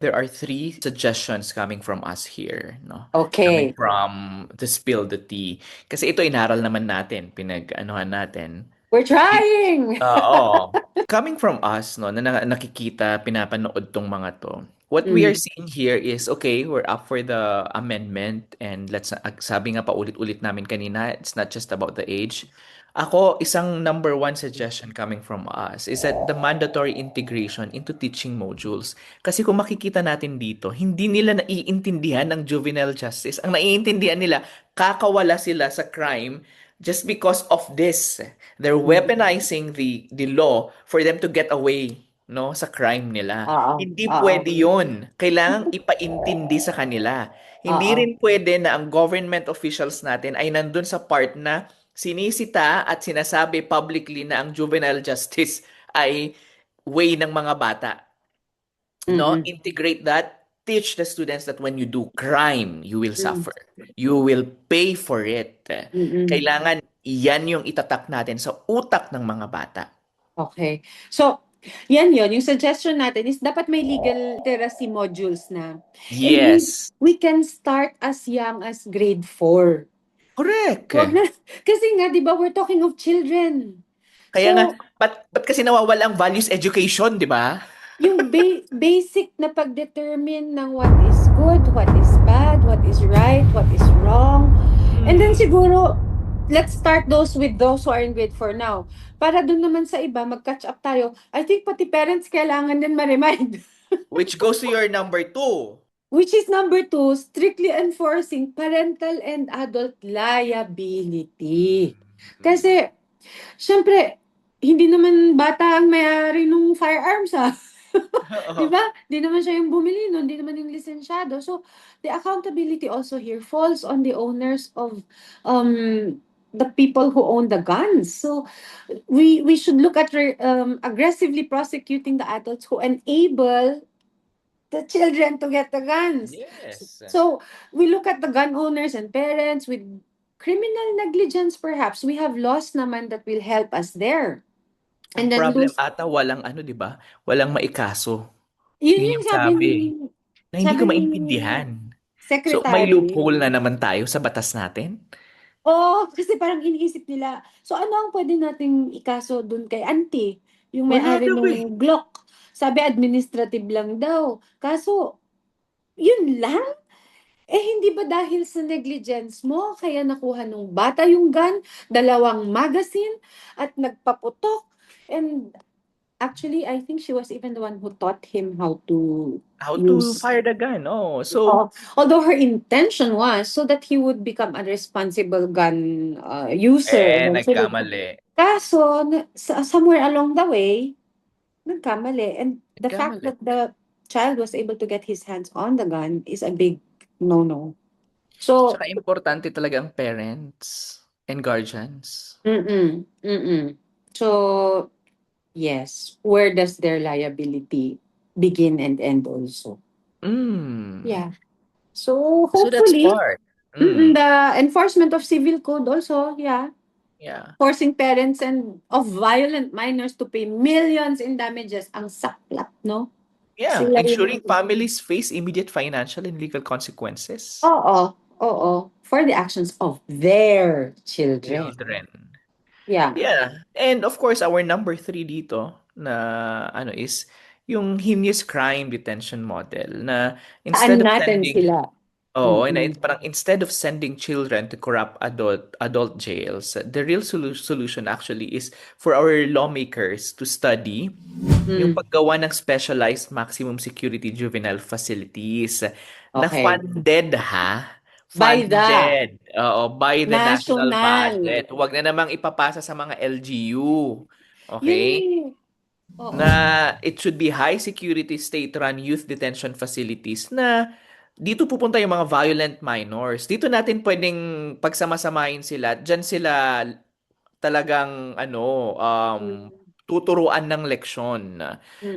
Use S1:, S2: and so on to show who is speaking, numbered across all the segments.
S1: there are three suggestions coming from us here, no? Coming
S2: Okay.
S1: from the Spill the Tea. Kasi ito inaral naman natin, pinag-anuhan natin.
S2: We're trying!
S1: Oo. Coming from us, no, na nakikita, pinapanood tong mga to. What we are
S2: Mm,
S1: seeing here is, okay, we're up for the amendment and sabi nga pa ulit-ulit namin kanina, it's not just about the age. Ako, isang number one suggestion coming from us is that the mandatory integration into teaching modules. Kasi kung makikita natin dito, hindi nila naiintindihan ng juvenile justice. Ang naiintindihan nila, kakawala sila sa crime just because of this. They're
S2: mm.
S1: weaponizing the law for them to get away, no, sa crime nila.
S2: Oo,
S1: Hindi
S2: oo,
S1: pwede 'yon. Kailangang ipaintindi sa kanila. Hindi
S2: oo.
S1: rin pwede na ang government officials natin ay nandun sa part na sinisita at sinasabi publicly na ang juvenile justice ay way ng mga bata. No,
S2: Mm-mm.
S1: integrate that. Teach the students that when you do crime, you will
S2: Mm,
S1: suffer. You will pay for it.
S2: mm-mm.
S1: Kailangan iyan yung itatak natin sa utak ng mga bata.
S2: Okay. So, yan yon. Yung suggestion natin is dapat may legal literacy modules na. And
S1: Yes.
S2: we can start as young as grade 4.
S1: Correct.
S2: Wag na, kasi nga, di ba, we're talking of children.
S1: Kaya nga,
S2: So,
S1: ba't kasi nawawala ang values education, di ba?
S2: yung basic na pag-determine ng what is good, what is bad, what is right, what is wrong. And then
S1: Mm.
S2: siguro, let's start with those who are in grade 4 now. Para dun naman sa iba, mag-catch up tayo. I think pati parents kailangan din ma-remind.
S1: Which goes to your number two.
S2: Which is number 2, strictly enforcing parental and adult liability.
S1: Mm.
S2: Kasi, syempre, hindi naman bata ang may-ari ng firearms, ha? Di
S1: Oo.
S2: ba? Di naman siya yung bumili nun, di naman yung lisensyado. So, the accountability also here falls on the owners of the people who own the guns. So, we should look at aggressively prosecuting the adults who enable the children to get the guns.
S1: Yes.
S2: So, we look at the gun owners and parents with criminal negligence perhaps. We have laws naman that will help us there.
S1: Ang
S2: And then
S1: problem
S2: lose,
S1: ata walang ano, 'di ba? Walang maikaso.
S2: yun
S1: Yun
S2: yung
S1: yung sabi. Na hindi ko
S2: sabi ni
S1: maintindihan. So, may
S2: secretary.
S1: loophole na naman tayo sa batas natin?
S2: Oh, kasi parang iniisip nila, so ano ang pwede nating ikaso dun kay auntie, yung
S1: Wala
S2: may-ari
S1: daw eh.
S2: ng Glock? Sabi administrative lang daw. Kaso, yun lang? Eh, hindi ba dahil sa negligence mo, kaya nakuha nung bata yung gun, dalawang magazine, at nagpaputok? And actually, I think she was even the one who taught him how to
S1: How to
S2: use.
S1: fire the gun. Oh, so,
S2: Although her intention was so that he would become a responsible gun user eventually.
S1: nagkamali.
S2: Kaso, somewhere along the way, nagkamali. And the fact
S1: Nagkamali.
S2: that the child was able to get his hands on the gun is a big no-no. So,
S1: Tsaka importante talaga ang parents and guardians.
S2: mm-mm. So, yes, where does their liability begin and end also?
S1: Mm.
S2: Yeah. So,
S1: So that's
S2: hopefully,
S1: part. Mm.
S2: the enforcement of civil code also, yeah,
S1: Yeah.
S2: forcing parents and of violent minors to pay millions in damages. Ang saklap, no?
S1: Yeah,
S2: Sila
S1: ensuring
S2: yung...
S1: families face immediate financial and legal consequences.
S2: Oo, oo. For the actions of their children.
S1: Children.
S2: Yeah.
S1: Yeah. And of course, our number three dito na ano is yung heinous crime detention model na
S2: Saan
S1: instead of
S2: natin
S1: sending
S2: sila?
S1: oh, and
S2: Mm-mm.
S1: parang instead of sending children to corrupt adult jails, the real solution actually is for our lawmakers to study yung
S2: Mm.
S1: paggawa ng specialized maximum security juvenile facilities na
S2: Okay.
S1: funded ha.
S2: By the
S1: Funded. Oo, by the national
S2: national.
S1: budget. Huwag na namang ipapasa sa mga LGU.
S2: Yun
S1: Okay?
S2: eh. Oo.
S1: Na it should be high security state-run youth detention facilities na dito pupunta yung mga violent minors. Dito natin pwedeng pagsamasamahin sila. Diyan sila talagang
S2: Mm.
S1: tuturuan ng leksyon.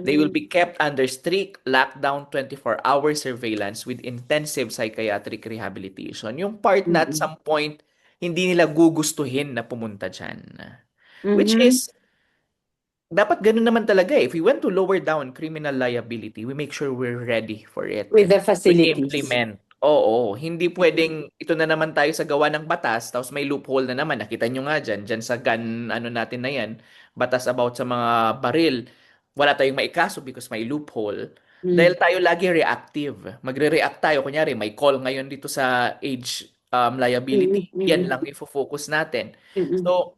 S1: They will
S2: Mm-mm.
S1: be kept under strict lockdown 24-hour surveillance with intensive psychiatric rehabilitation. Yung part na at
S2: Mm-mm.
S1: some point hindi nila gugustuhin na pumunta dyan. Which
S2: Mhm.
S1: is dapat ganun naman talaga eh. If we want to lower down criminal liability, we make sure we're ready for it.
S2: with the
S1: We
S2: facilities.
S1: implement. Oo, hindi pwedeng ito na naman tayo sa gawa ng batas, tapos may loophole na naman. Nakita nyo nga dyan sa gun, ano natin na yan, batas about sa mga baril. Wala tayong maikaso because may loophole.
S2: Mm,
S1: Dahil tayo lagi reactive. Magre-react tayo. Kunyari, may call ngayon dito sa age
S2: mm,
S1: liability. Yan
S2: mm,
S1: lang ifo-focus natin.
S2: mm,
S1: So,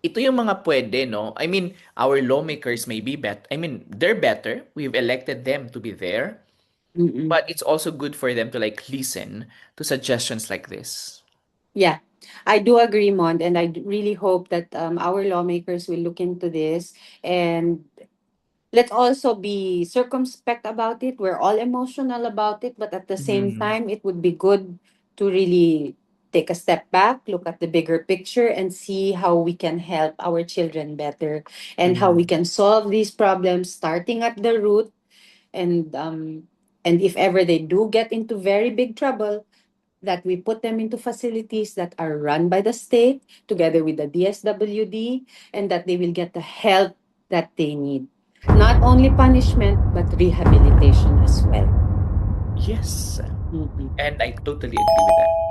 S1: ito yung mga pwede, no? I mean, our lawmakers may be they're better. We've elected them to be there,
S2: mm.
S1: but it's also good for them to like listen to suggestions like this.
S2: Yeah, I do agree, Mond, and really hope that our lawmakers will look into this, and let's also be circumspect about it. We're all emotional about it, but at the same
S1: Mhm.
S2: time, it would be good to really take a step back, look at the bigger picture, and see how we can help our children better and how we
S1: Mhm.
S2: can solve these problems starting at the root. And if ever they do get into very big trouble, that we put them into facilities that are run by the state together with the DSWD, and that they will get the help that they need. Not only punishment, but rehabilitation as well.
S1: Yes,
S2: Mhm.
S1: and I totally agree with that.